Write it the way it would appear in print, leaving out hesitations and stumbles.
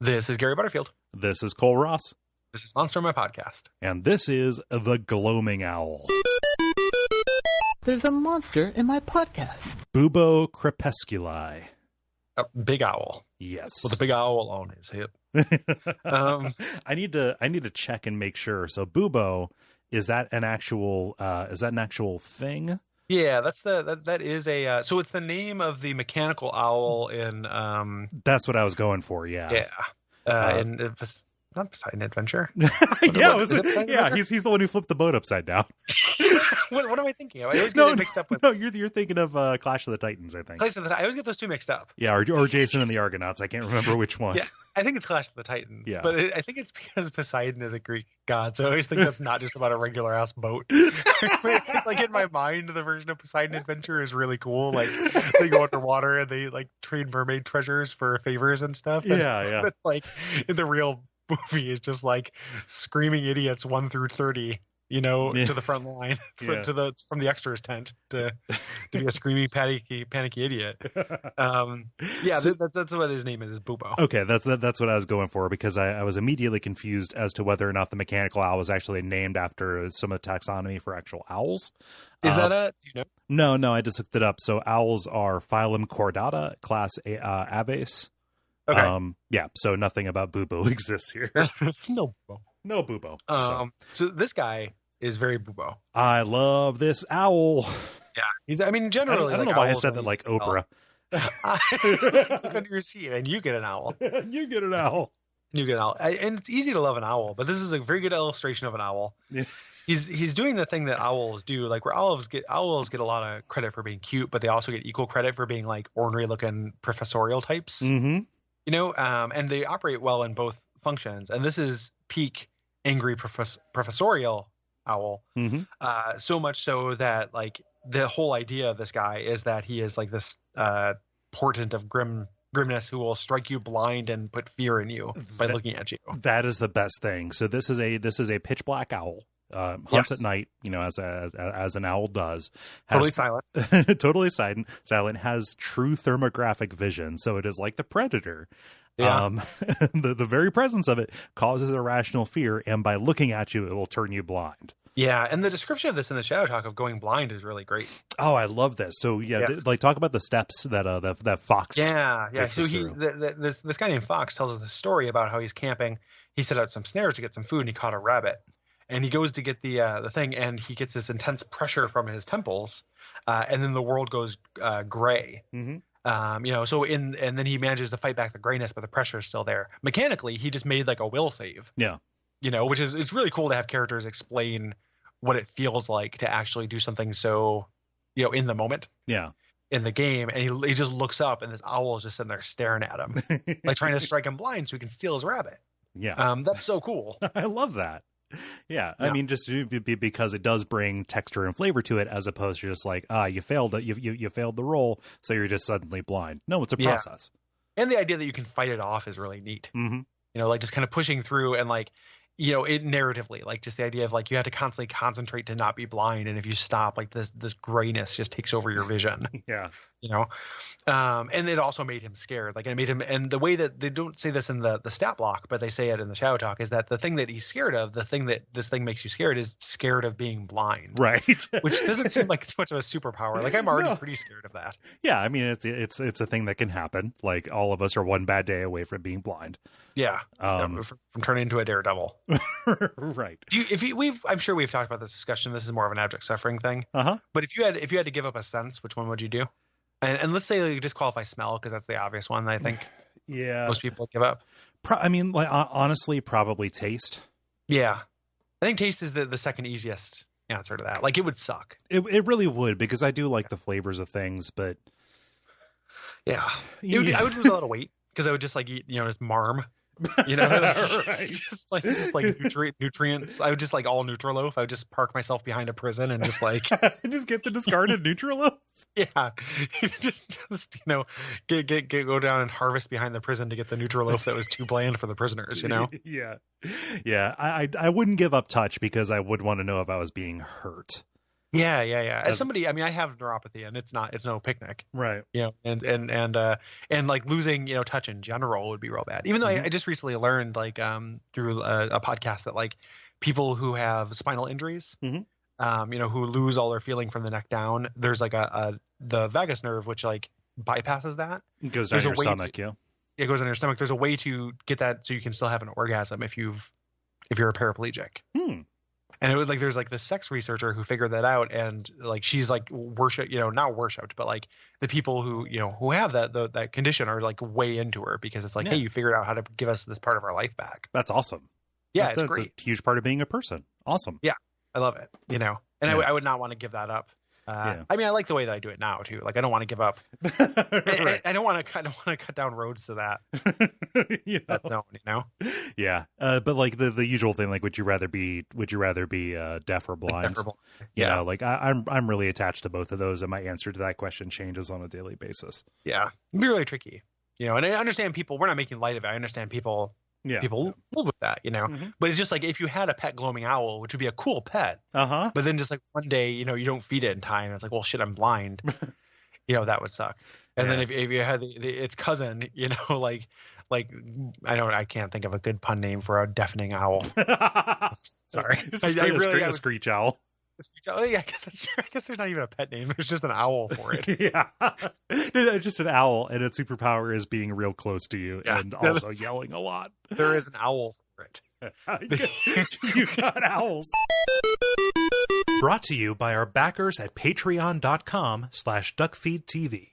This is Gary Butterfield. This is Cole Ross. This is Monster My Podcast. And this is the Gloaming Owl. There's a monster in my podcast. Bubo crepusculi. Big owl. Yes. With a big owl on his hip. I need to check and make sure. So Bubo, is that an actual thing? Yeah, that is a so it's the name of the mechanical owl in That's what I was going for, yeah. in not Poseidon Adventure. Yeah, he's the one who flipped the boat upside down. What am I thinking of? I always get it mixed up with. No, you're thinking of Clash of the Titans, I think. I always get those two mixed up. Yeah, or Jason and the Argonauts. I can't remember which one. Yeah, I think it's Clash of the Titans. Yeah. But I think it's because Poseidon is a Greek god, so I always think that's not just about a regular ass boat. Like in my mind, the version of Poseidon Adventure is really cool. Like they go underwater and they like trade mermaid treasures for favors and stuff. And Yeah. like in the real movie is just like screaming idiots 1 through 30, to the front line from the extras tent to be a screaming panicky idiot. That's what his name is Bubo. Okay, that's what I was going for, because I was immediately confused as to whether or not the mechanical owl was actually named after some of the taxonomy for actual owls. Is that do you know? No, I just looked it up. So owls are phylum Chordata, class Aves. Okay. So nothing about Bubo exists here. No Bubo. No Bubo. So this guy is very Bubo. I love this owl. Yeah. Generally, I don't know why I said that like Oprah. Look under your seat and you get an owl. You get an owl. And it's easy to love an owl, but this is a very good illustration of an owl. Yeah. He's doing the thing that owls do, like where owls get a lot of credit for being cute, but they also get equal credit for being like ornery looking professorial types. Mm-hmm. And they operate well in both functions. And this is peak angry professorial owl. Mm-hmm. So much so that like the whole idea of this guy is that he is like this portent of grimness who will strike you blind and put fear in you by looking at you. That is the best thing. So this is a pitch black owl. Hunts at night, as an owl does. Totally silent. Totally silent. Has true thermographic vision, so it is like the predator. Yeah. The very presence of it causes irrational fear, and by looking at you, it will turn you blind. Yeah, and the description of this in the Shadow Talk of going blind is really great. Oh, I love this. So talk about the steps that Fox. Yeah. So this guy named Fox tells us the story about how he's camping. He set out some snares to get some food, and he caught a rabbit. And he goes to get the thing, and he gets this intense pressure from his temples, and then the world goes gray. Mm-hmm. And then he manages to fight back the grayness, but the pressure is still there. Mechanically, he just made like a will save. Yeah. Which is it's really cool to have characters explain what it feels like to actually do something so, in the moment. Yeah. In the game, and he just looks up, and this owl is just sitting there staring at him, like trying to strike him blind so he can steal his rabbit. Yeah. That's so cool. I love that. Yeah, I mean, just because it does bring texture and flavor to it, as opposed to just like, you failed it, you failed the roll, so you're just suddenly blind. No, it's a process. And the idea that you can fight it off is really neat. Mm-hmm. Like just kind of pushing through and like, it narratively, like just the idea of like you have to constantly concentrate to not be blind, and if you stop, like this grayness just takes over your vision. Yeah. And it also made him scared. Like it made him, and the way that they don't say this in the stat block, but they say it in the Shadow Talk, is that the thing that he's scared of, the thing that this thing makes you scared, is scared of being blind. Right. Which doesn't seem like too much of a superpower. Like I'm already pretty scared of that. Yeah, I mean it's a thing that can happen. Like all of us are one bad day away from being blind. Yeah. From turning into a daredevil. Right. I'm sure we've talked about this discussion. This is more of an abject suffering thing. Uh-huh. But if you had to give up a sense, which one would you do? And let's say you disqualify smell, because that's the obvious one. I think. Yeah. Most people give up. Honestly, probably taste. Yeah, I think taste is the second easiest answer to that. Like it would suck. It really would, because I do like the flavors of things, but yeah, I would lose a lot of weight because I would just like eat, just marm. Right. just like nutrients. I would just like all Nutriloaf. I would just park myself behind a prison and just like just get the discarded Nutriloaf. Yeah, just go down and harvest behind the prison to get the Nutriloaf that was too bland for the prisoners. Yeah. I wouldn't give up touch, because I would want to know if I was being hurt. Yeah. As somebody, I mean, I have neuropathy, and it's no picnic, Right. And like losing, touch in general would be real bad. Even though I just recently learned, like, through a podcast that, like, people who have spinal injuries, who lose all their feeling from the neck down, there's like the vagus nerve, which like bypasses that. It goes down your stomach, yeah. It goes in your stomach. There's a way to get that so you can still have an orgasm if you're a paraplegic. And it was like, there's like this sex researcher who figured that out, and like she's like not worshipped, but like the people who who have that condition are like way into her, because it's like, hey, you figured out how to give us this part of our life back. That's awesome. Yeah, that's great. A huge part of being a person. Awesome. Yeah, I love it. And I would not want to give that up. I mean, I like the way that I do it now too. Like, I don't want to give up. Right. I don't want to cut down roads to that. Yeah. But like the usual thing, like, would you rather be deaf or blind? Like I'm really attached to both of those, and my answer to that question changes on a daily basis. Yeah, it'd be really tricky. And I understand people. We're not making light of it. I understand people. Yeah. People live with that, But it's just like, if you had a pet gloaming owl, which would be a cool pet, but then just like one day, you don't feed it in time. It's like, well, shit, I'm blind. That would suck. And then if you had its cousin, like I can't think of a good pun name for a deafening owl. Sorry, a screech owl. Oh yeah, I guess that's true. I guess there's not even a pet name. There's just an owl for it. Yeah, just an owl, and its superpower is being real close to you and also yelling a lot. There is an owl for it. You got owls. Brought to you by our backers at patreon.com/Duckfeed.tv.